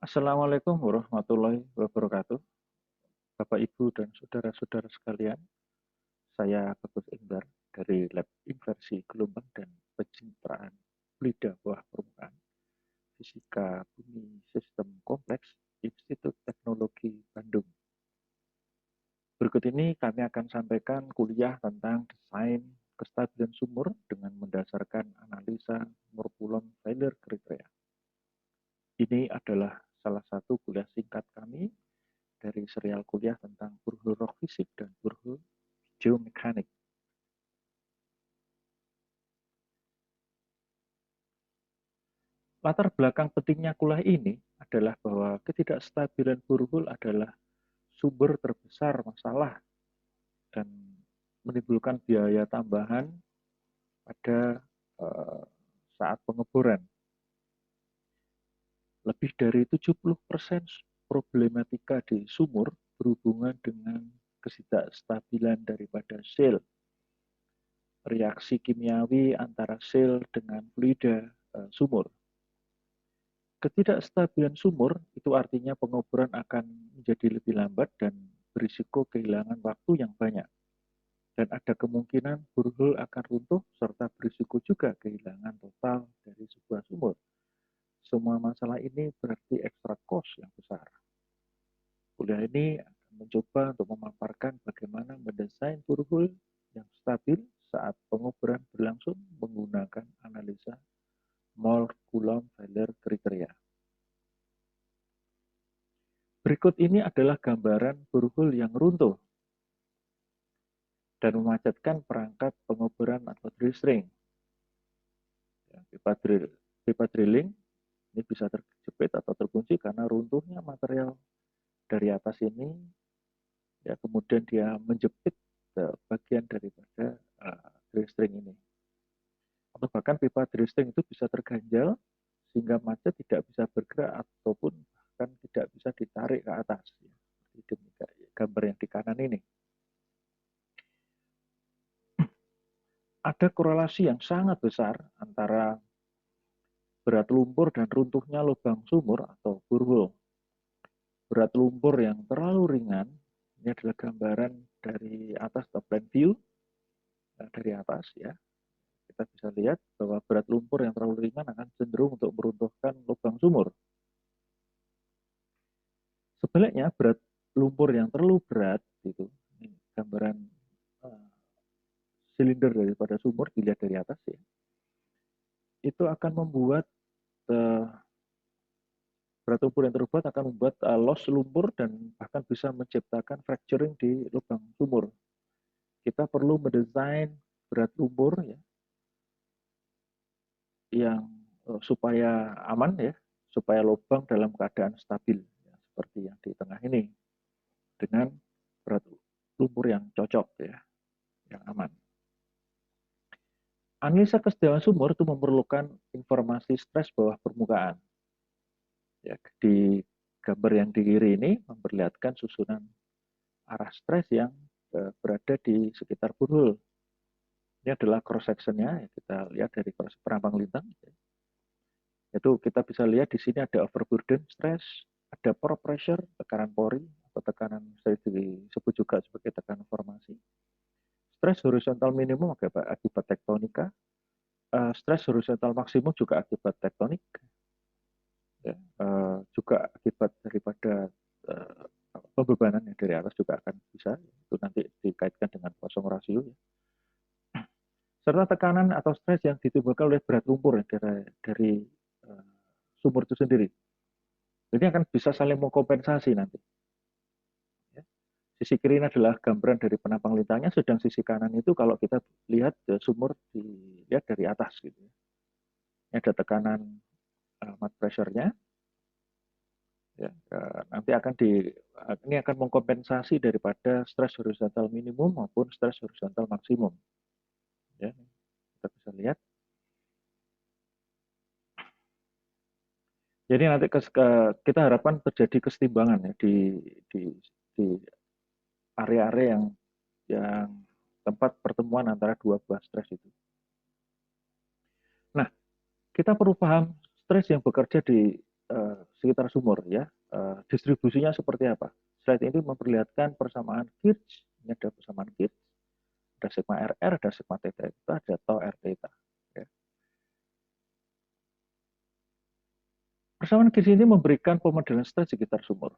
Assalamualaikum warahmatullahi wabarakatuh. Bapak, Ibu, dan saudara-saudara sekalian, saya Bagus Ingbar dari Lab Inversi Gelombang dan Pencitraan Fluida Bawah Permukaan Fisika Bumi Sistem Kompleks Institut Teknologi Bandung. Berikut ini kami akan sampaikan kuliah tentang desain kestabilan sumur dengan mendasarkan analisa Moore-Coulomb failure criteria. Ini adalah salah satu kuliah singkat kami dari serial kuliah tentang borehole rock fisik dan borehole geomekanik. Latar belakang pentingnya kuliah ini adalah bahwa ketidakstabilan borehole adalah sumber terbesar masalah dan menimbulkan biaya tambahan pada saat pengeboran. Lebih dari 70% problematika di sumur berhubungan dengan ketidakstabilan daripada sel, reaksi kimiawi antara sel dengan fluida sumur. Ketidakstabilan sumur itu artinya pengoboran akan menjadi lebih lambat dan berisiko kehilangan waktu yang banyak. Dan ada kemungkinan borehole akan runtuh serta berisiko juga kehilangan total dari sebuah sumur. Semua masalah ini berarti extra cost yang besar. Kuliah ini akan mencoba untuk memaparkan bagaimana mendesain borehole yang stabil saat pengoboran berlangsung menggunakan analisa Moore-Coulomb failure criteria. Berikut ini adalah gambaran borehole yang runtuh dan memacetkan perangkat pengoboran atau drill string. Pipa drilling ini bisa terjepit atau terkunci karena runtuhnya material dari atas ini, ya kemudian dia menjepit bagian daripada drill string ini. Atau bahkan pipa drill string itu bisa terganjal sehingga macet tidak bisa bergerak ataupun bahkan tidak bisa ditarik ke atas. Seperti gambar yang di kanan ini. Ada korelasi yang sangat besar antara berat lumpur dan runtuhnya lubang sumur atau borehole. Berat lumpur yang terlalu ringan, ini adalah gambaran dari atas top plan view, dari atas ya. Kita bisa lihat bahwa berat lumpur yang terlalu ringan akan cenderung untuk meruntuhkan lubang sumur. Sebaliknya berat lumpur yang terlalu berat, itu ini gambaran silinder daripada sumur dilihat dari atas ya, itu akan membuat berat lumpur yang terbuat akan membuat loss lumpur dan bahkan bisa menciptakan fracturing di lubang sumur. Kita perlu mendesain berat lumpur ya, yang supaya aman ya, supaya lubang dalam keadaan stabil ya, seperti yang di tengah ini dengan berat lumpur yang cocok ya, yang aman. Analisa kestabilan sumur itu memerlukan informasi stres bawah permukaan. Ya, di gambar yang di kiri ini memperlihatkan susunan arah stres yang berada di sekitar borehole. Ini adalah cross sectionnya, kita lihat dari perampang lintang. Itu kita bisa lihat di sini ada overburden stress, ada pore pressure, tekanan pori atau tekanan disebut juga sebagai tekanan formasi. Stres horizontal minimum akibat tektonika, stres horizontal maksimum juga akibat tektonik, ya, juga akibat daripada pembebanan yang dari atas juga akan bisa, itu nanti dikaitkan dengan kosong rasio ya. Serta tekanan atau stres yang ditimbulkan oleh berat lumpur ya, dari sumur itu sendiri. Ini akan bisa saling mengkompensasi nanti. Ya. Sisi kiri ini adalah gambaran dari penampang lintangnya, sedang sisi kanan itu kalau kita lihat sumur dilihat dari atas gitu. Ini ada tekanan mud pressure-nya. Ya, nanti ini akan mengkompensasi daripada stres horizontal minimum maupun stres horizontal maksimum. Ya, kita bisa lihat. Jadi nanti kita harapkan terjadi kesetimbangan ya di area-area yang tempat pertemuan antara dua buah stres itu. Nah, kita perlu paham stres yang bekerja di sekitar sumur ya. Distribusinya seperti apa? Slide ini memperlihatkan persamaan Kirch. Ini ada persamaan Kirch. Ada sigma RR, ada sigma theta, ada tau R theta. Ya. Persamaan Kirch ini memberikan pemodelan stres sekitar sumur.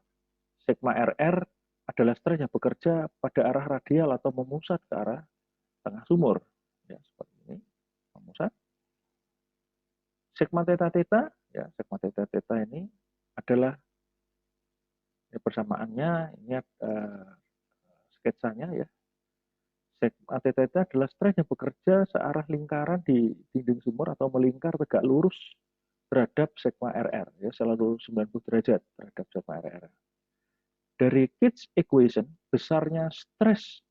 Sigma RR adalah stres yang bekerja pada arah radial atau memusat ke arah tengah sumur. Ya, seperti ini, memusat. Sigma theta theta, ya, sigma theta theta ini adalah ya, persamaannya, ini sketsanya ya. Sigma theta theta adalah stres yang bekerja searah lingkaran di dinding sumur atau melingkar tegak lurus terhadap sigma RR, ya, selalu 90 derajat terhadap sigma RR. Dari Kirch equation, besarnya stres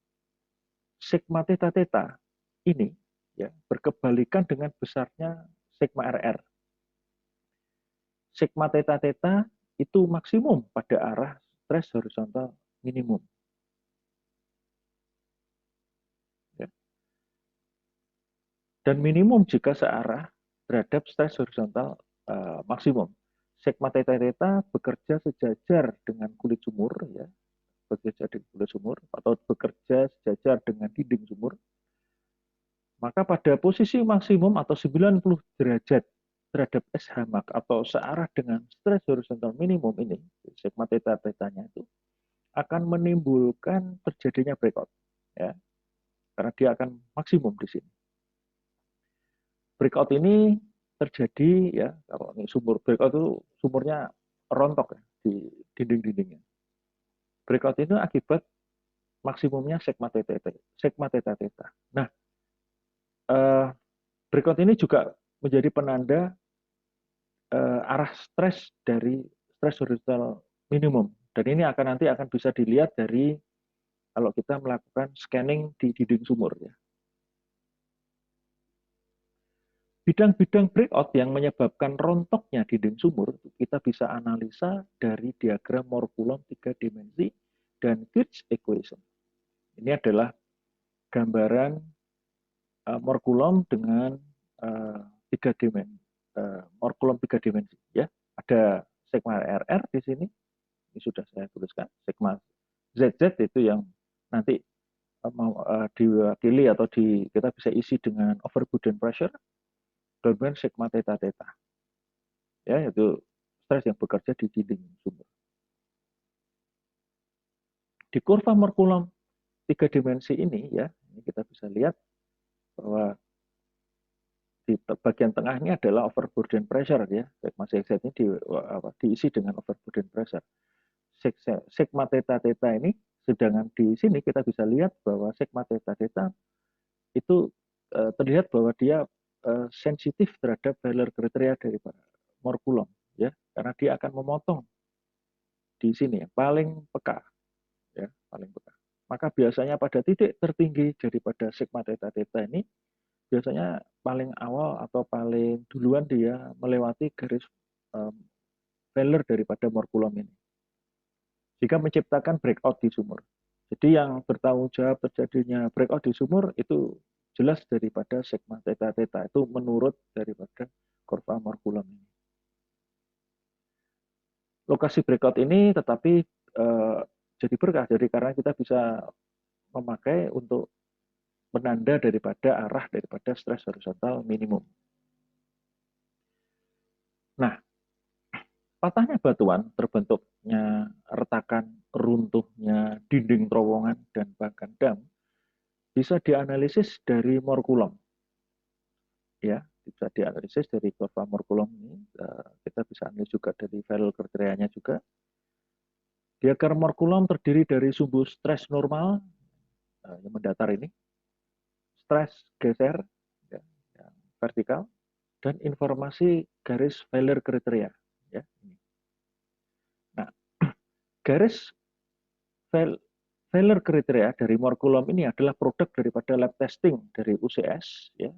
sigma theta theta ini ya berkebalikan dengan besarnya sigma RR. Sigma theta theta itu maksimum pada arah stres horizontal minimum. Ya. Dan minimum jika searah terhadap stres horizontal maksimum. Sigma theta theta bekerja sejajar dengan kulit sumur, ya, bekerja di kulit sumur atau bekerja sejajar dengan dinding sumur. Maka pada posisi maksimum atau 90 derajat terhadap SH max atau searah dengan stres horizontal minimum ini, sigma theta theta-nya itu akan menimbulkan terjadinya breakout, ya, karena dia akan maksimum di sini. Breakout ini terjadi ya kalau ini sumur breakout itu sumurnya rontok ya, di dinding-dindingnya. Breakout itu akibat maksimumnya sigma theta theta. Nah, breakout ini juga menjadi penanda arah stres dari stres horizontal minimum. Dan ini nanti akan bisa dilihat dari kalau kita melakukan scanning di dinding sumur. Ya. Bidang-bidang breakout yang menyebabkan rontoknya dinding sumur, kita bisa analisa dari diagram Moore-Coulomb 3 dimensi dan Kirch equation. Ini adalah gambaran Moore-Coulomb dengan 3 dimensi. Moore-Coulomb 3 dimensi. Ya. Ada sigma RR di sini. Ini sudah saya tuliskan. Sigma ZZ itu yang nanti mau diwakili atau kita bisa isi dengan overburden pressure. Kemudian sigma theta theta, ya, yaitu stres yang bekerja di dinding sumur. Di kurva Moore-Coulomb 3 dimensi ini, ya, ini kita bisa lihat bahwa di bagian tengah ini adalah overburden pressure, ya, sigma ZZ ini diisi dengan overburden pressure. Sigma theta theta ini, sedangkan di sini kita bisa lihat bahwa sigma theta theta itu terlihat bahwa dia sensitif terhadap Fehler kriteria dari Moore-Coulomb, ya, karena dia akan memotong di sini paling peka, ya, paling peka. Maka biasanya pada titik tertinggi daripada sigma theta theta ini biasanya paling awal atau paling duluan dia melewati garis Fehler daripada Moore-Coulomb ini, jika menciptakan breakout di sumur. Jadi yang bertanggung jawab terjadinya breakout di sumur itu jelas daripada sigma theta theta, itu menurut daripada kurva Moore-Coulomb ini. Lokasi breakout ini tetapi jadi berkah, jadi karena kita bisa memakai untuk penanda daripada arah daripada stres horizontal minimum. Nah, patahnya batuan, terbentuknya retakan, runtuhnya dinding terowongan dan bahkan dam bisa dianalisis dari Moore-Coulomb. Ya, bisa dianalisis dari kurva Moore-Coulomb ini. Kita bisa analisis juga dari Fehler kriterianya juga. Diagram Moore-Coulomb terdiri dari sumbu stres normal yang mendatar ini, stres geser ya, yang vertikal, dan informasi garis Fehler kriteria. Ya. Nah, garis Fehler kriteria dari Moore-Coulomb ini adalah produk daripada lab testing dari UCS. Ya,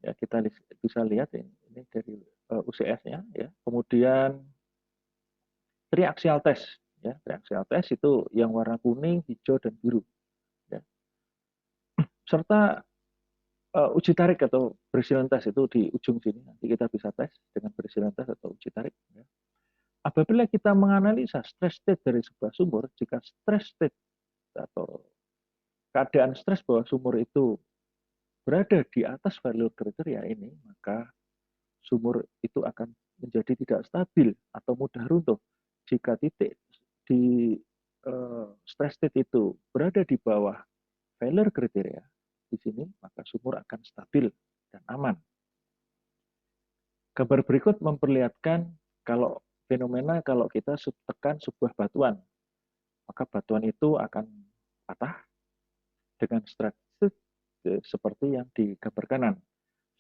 ya kita bisa lihat ini dari UCS-nya. Ya. Kemudian triaxial test. Ya, triaxial test itu yang warna kuning, hijau, dan biru. Ya. Serta uji tarik atau Brazilian test itu di ujung sini. Nanti kita bisa tes dengan Brazilian test atau uji tarik. Ya. Apabila kita menganalisa stress state dari sebuah sumur, jika stress state atau keadaan stres bawah sumur itu berada di atas value kriteria ini, maka sumur itu akan menjadi tidak stabil atau mudah runtuh. Jika titik di stress state itu berada di bawah failure kriteria di sini, maka sumur akan stabil dan aman. Gambar berikut memperlihatkan kalau fenomena kalau kita tekan sebuah batuan, maka batuan itu akan patah dengan stress seperti yang di gambar kanan.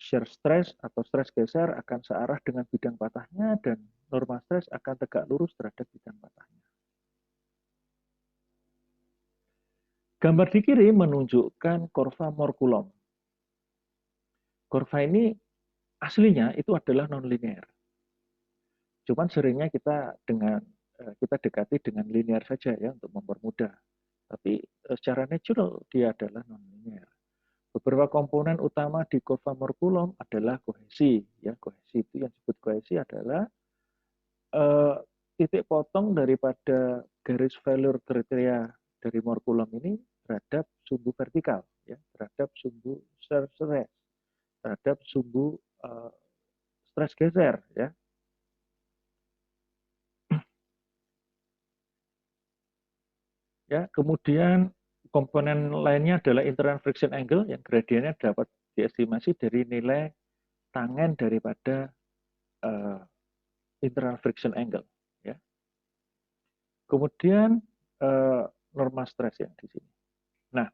Shear stress atau stres geser akan searah dengan bidang patahnya dan norma stres akan tegak lurus terhadap bidang patahnya. Gambar di kiri menunjukkan kurva Moore-Coulomb. Kurva ini aslinya itu adalah non-linear. Cuman seringnya kita dekati dengan linear saja ya untuk mempermudah. Tapi secara natural dia adalah non-linear. Beberapa komponen utama di kurva Moore-Coulomb adalah kohesi. Ya, kohesi itu yang disebut kohesi adalah titik potong daripada garis failure kriteria dari Moore-Coulomb ini terhadap sumbu vertikal, ya, terhadap sumbu stress, terhadap sumbu stres geser, ya. Ya, kemudian komponen lainnya adalah internal friction angle yang gradiennya dapat diestimasi dari nilai tangen daripada internal friction angle, ya. Kemudian norma stres yang di sini. Nah,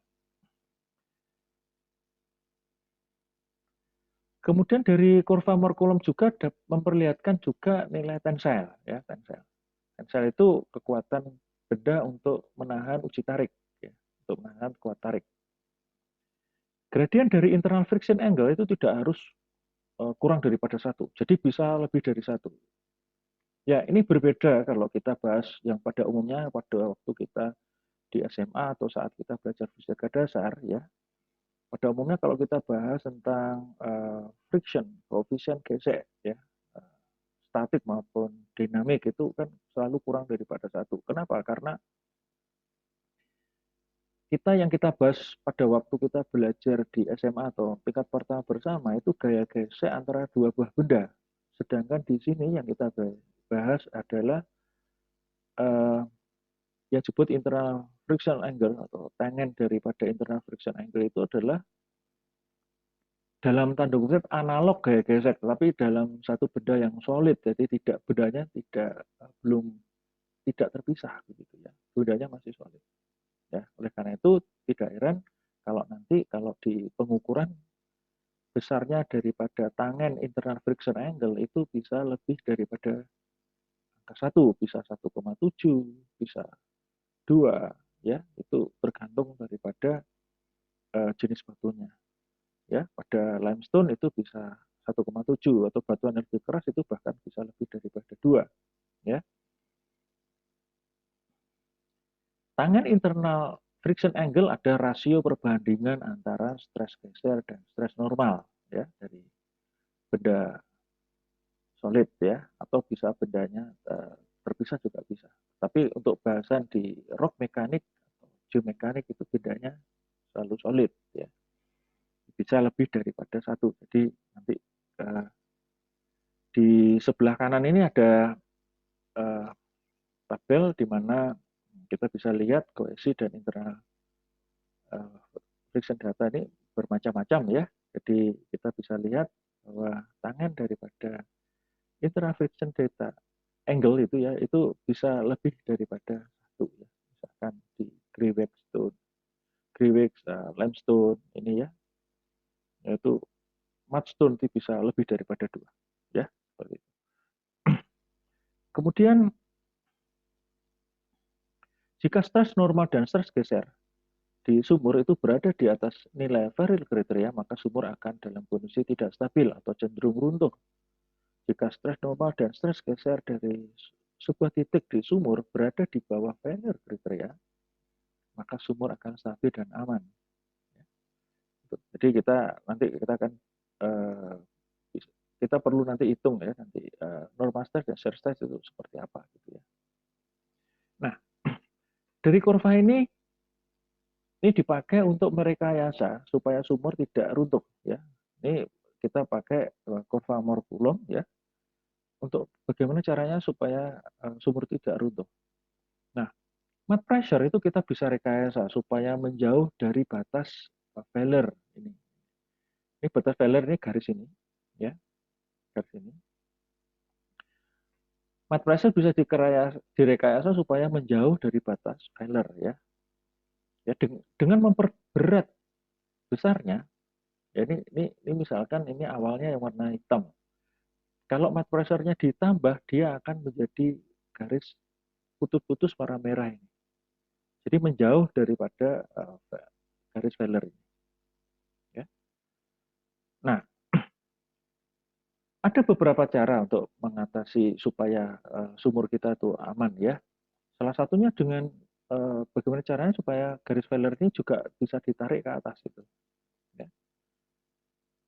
kemudian dari kurva Moore-Coulomb juga memperlihatkan juga nilai tensile, ya, tensile. Tensile itu kekuatan benda untuk menahan uji tarik, ya, untuk menahan kuat tarik. Gradien dari internal friction angle itu tidak harus kurang daripada 1, jadi bisa lebih dari 1. Ya, ini berbeda kalau kita bahas yang pada umumnya pada waktu kita di SMA atau saat kita belajar fisika dasar, ya. Pada umumnya kalau kita bahas tentang friction, koefisien gesek, ya, statik maupun dinamik itu kan selalu kurang daripada 1. Kenapa? Karena yang kita bahas pada waktu kita belajar di SMA atau tingkat pertama bersama itu gaya gesek antara dua buah benda. Sedangkan di sini yang kita bahas adalah yang disebut internal friction angle atau tangen daripada internal friction angle itu adalah dalam tanda kutip analog gaya gesek, tapi dalam satu benda yang solid, jadi bendanya tidak terpisah begitu ya, bendanya masih solid. Ya, oleh karena itu tidak heran kalau nanti di pengukuran besarnya daripada tangen internal friction angle itu bisa lebih daripada angka 1, bisa 1,7, bisa 2, ya, itu tergantung daripada jenis batunya. Ya, pada limestone itu bisa 1,7 atau batuan yang lebih keras itu bahkan bisa lebih daripada 2, ya. Tangan internal friction angle ada rasio perbandingan antara stres geser dan stres normal, ya, dari benda solid, ya, atau bisa bendanya terpisah juga bisa. Tapi untuk bahasan di rock mekanik atau geomekanik itu bedanya selalu solid, ya. Bisa lebih daripada 1. Jadi nanti di sebelah kanan ini ada tabel di mana kita bisa lihat kohesi dan internal friction data ini bermacam-macam, ya. Jadi kita bisa lihat bahwa tangan daripada internal friction data angle itu, ya, itu bisa lebih daripada 1, ya. Misalkan di Greywacke limestone ini, ya, yaitu mudstone itu bisa lebih daripada 2, ya, seperti itu. Kemudian jika stres normal dan stres geser di sumur itu berada di atas nilai Verrill kriteria, maka sumur akan dalam kondisi tidak stabil atau cenderung runtuh. Jika stres normal dan stres geser dari sebuah titik di sumur berada di bawah Verrill kriteria, maka sumur akan stabil dan aman. Jadi kita akan kita perlu nanti hitung ya nanti normal stress dan shear stress itu seperti apa gitu ya. Nah, dari kurva ini dipakai untuk merekayasa supaya sumur tidak runtuh ya. Ini kita pakai kurva Mohr-Coulomb ya untuk bagaimana caranya supaya sumur tidak runtuh. Nah, mud pressure itu kita bisa rekayasa supaya menjauh dari batas failure ini. Ini batas failure ini garis ini ya, garis ini. Mud pressure bisa direkayasa supaya menjauh dari batas failure ya. Ya dengan memperberat besarnya. Ya, ini misalkan ini awalnya yang warna hitam. Kalau mud pressure-nya ditambah, dia akan menjadi garis putus-putus warna merah ini. Jadi menjauh daripada garis failure ini. Ya. Nah, ada beberapa cara untuk mengatasi supaya sumur kita itu aman ya. Salah satunya dengan bagaimana caranya supaya garis failure ini juga bisa ditarik ke atas gitu. Ya.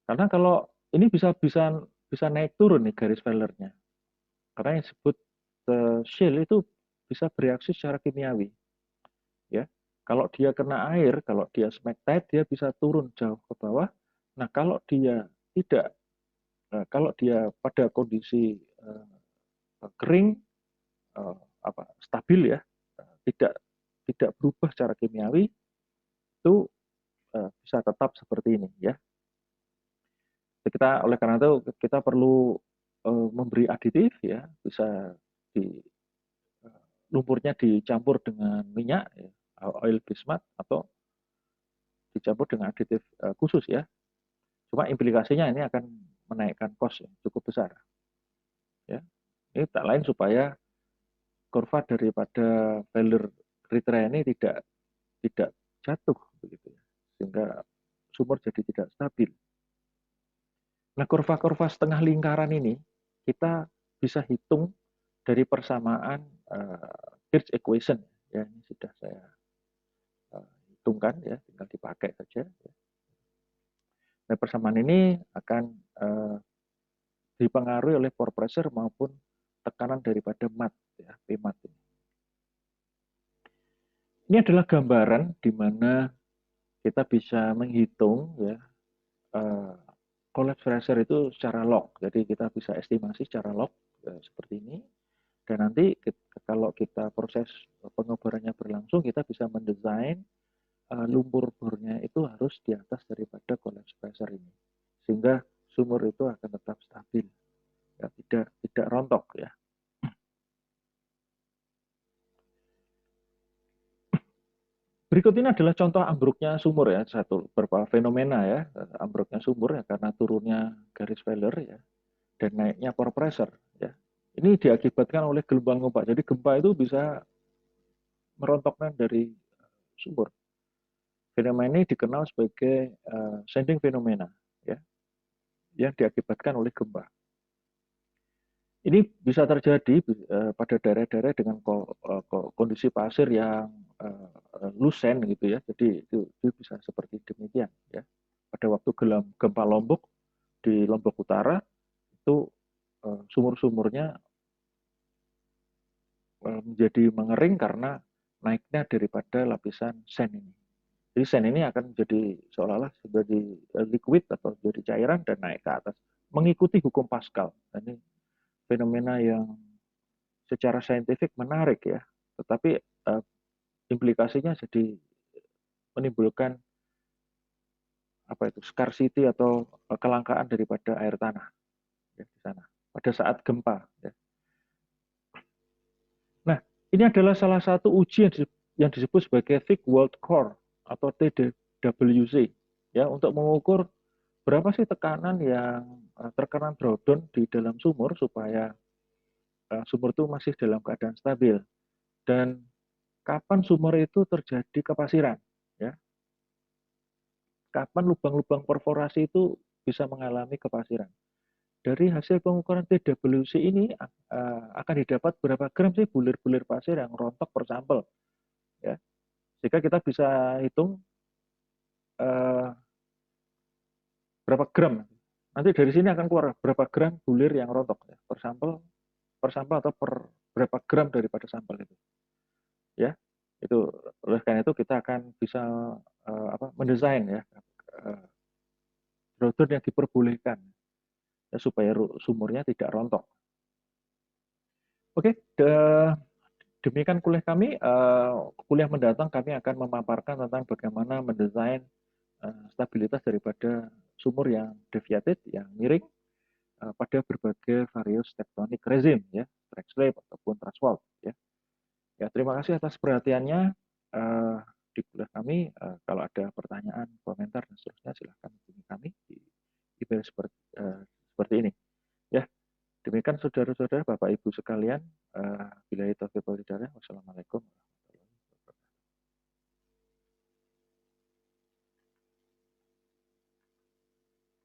Karena kalau ini bisa naik turun nih garis failure-nya. Karena yang disebut shield itu bisa bereaksi secara kimiawi. Ya. Kalau dia kena air, kalau dia smack tight, dia bisa turun jauh ke bawah. Nah, kalau dia tidak, kalau dia pada kondisi kering, stabil ya, tidak tidak berubah secara kimiawi, itu bisa tetap seperti ini ya. Oleh karena itu kita perlu memberi aditif ya, bisa lumpurnya dicampur dengan minyak, ya, oil bismuth atau dicampur dengan aditif khusus ya. Cuma implikasinya ini akan menaikkan cost yang cukup besar. Ya. Ini tak lain supaya kurva daripada failure kriteria ini tidak jatuh begitu ya. Sehingga sumur jadi tidak stabil. Nah, kurva-kurva setengah lingkaran ini kita bisa hitung dari persamaan Birch equation ya, ini sudah saya hitungkan ya, tinggal dipakai saja ya. Nah, persamaan ini akan dipengaruhi oleh pore pressure maupun tekanan daripada mat ya, Pmat ini. Ini adalah gambaran di mana kita bisa menghitung ya collapse pressure itu secara log. Jadi kita bisa estimasi secara log ya, seperti ini. Dan nanti kalau kita proses pengobarannya berlangsung, kita bisa mendesain lumpur bornya itu harus di atas daripada collapse pressure ini. Sehingga sumur itu akan tetap stabil. Ya, tidak rontok ya. Berikut ini adalah contoh ambruknya sumur ya, beberapa fenomena ya, ambruknya sumur ya karena turunnya garis failure ya, dan naiknya pore pressure ya. Ini diakibatkan oleh gelombang gempa. Jadi gempa itu bisa merontokkan dari sumur. Fenomena ini dikenal sebagai sending fenomena ya, yang diakibatkan oleh gempa. Ini bisa terjadi pada daerah-daerah dengan kondisi pasir yang lusen gitu ya. Jadi itu bisa seperti demikian ya. Pada waktu gempa Lombok di Lombok Utara itu sumur-sumurnya menjadi mengering karena naiknya daripada lapisan sand ini. Jadi sand ini akan menjadi seolah-olah sebagai liquid atau jadi cairan dan naik ke atas mengikuti hukum Pascal. Ini fenomena yang secara saintifik menarik ya, tetapi implikasinya jadi menimbulkan apa itu scarcity atau kelangkaan daripada air tanah ya, di sana pada saat gempa. Ya. Nah, ini adalah salah satu uji yang disebut sebagai thick walled core atau TWC ya untuk mengukur berapa sih tekanan yang terkena drawdown di dalam sumur supaya sumur itu masih dalam keadaan stabil dan kapan sumur itu terjadi kepasiran ya. Kapan lubang-lubang perforasi itu bisa mengalami kepasiran. Dari hasil pengukuran TWC ini akan didapat berapa gram sih bulir-bulir pasir yang rontok per sampel. Ya. Sehingga kita bisa hitung berapa gram. Nanti dari sini akan keluar berapa gram bulir yang rontok ya, per sampel atau per berapa gram daripada sampel itu. Ya, itu oleh karena itu kita akan bisa mendesain ya browser yang diperbolehkan ya, supaya sumurnya tidak rontok. Oke, demikian kuliah kami. Kuliah mendatang kami akan memaparkan tentang bagaimana mendesain stabilitas daripada sumur yang deviated, yang miring pada berbagai various tektonik rezim, ya, track slab ataupun truss fault. Ya. Ya, terima kasih atas perhatiannya di kuliah kami. Kalau ada pertanyaan, komentar dan seterusnya, silahkan hubungi kami di email seperti ini. Ya, demikian saudara-saudara, Bapak Ibu sekalian. Billahi taufiq wal hidayah. Wassalamualaikum.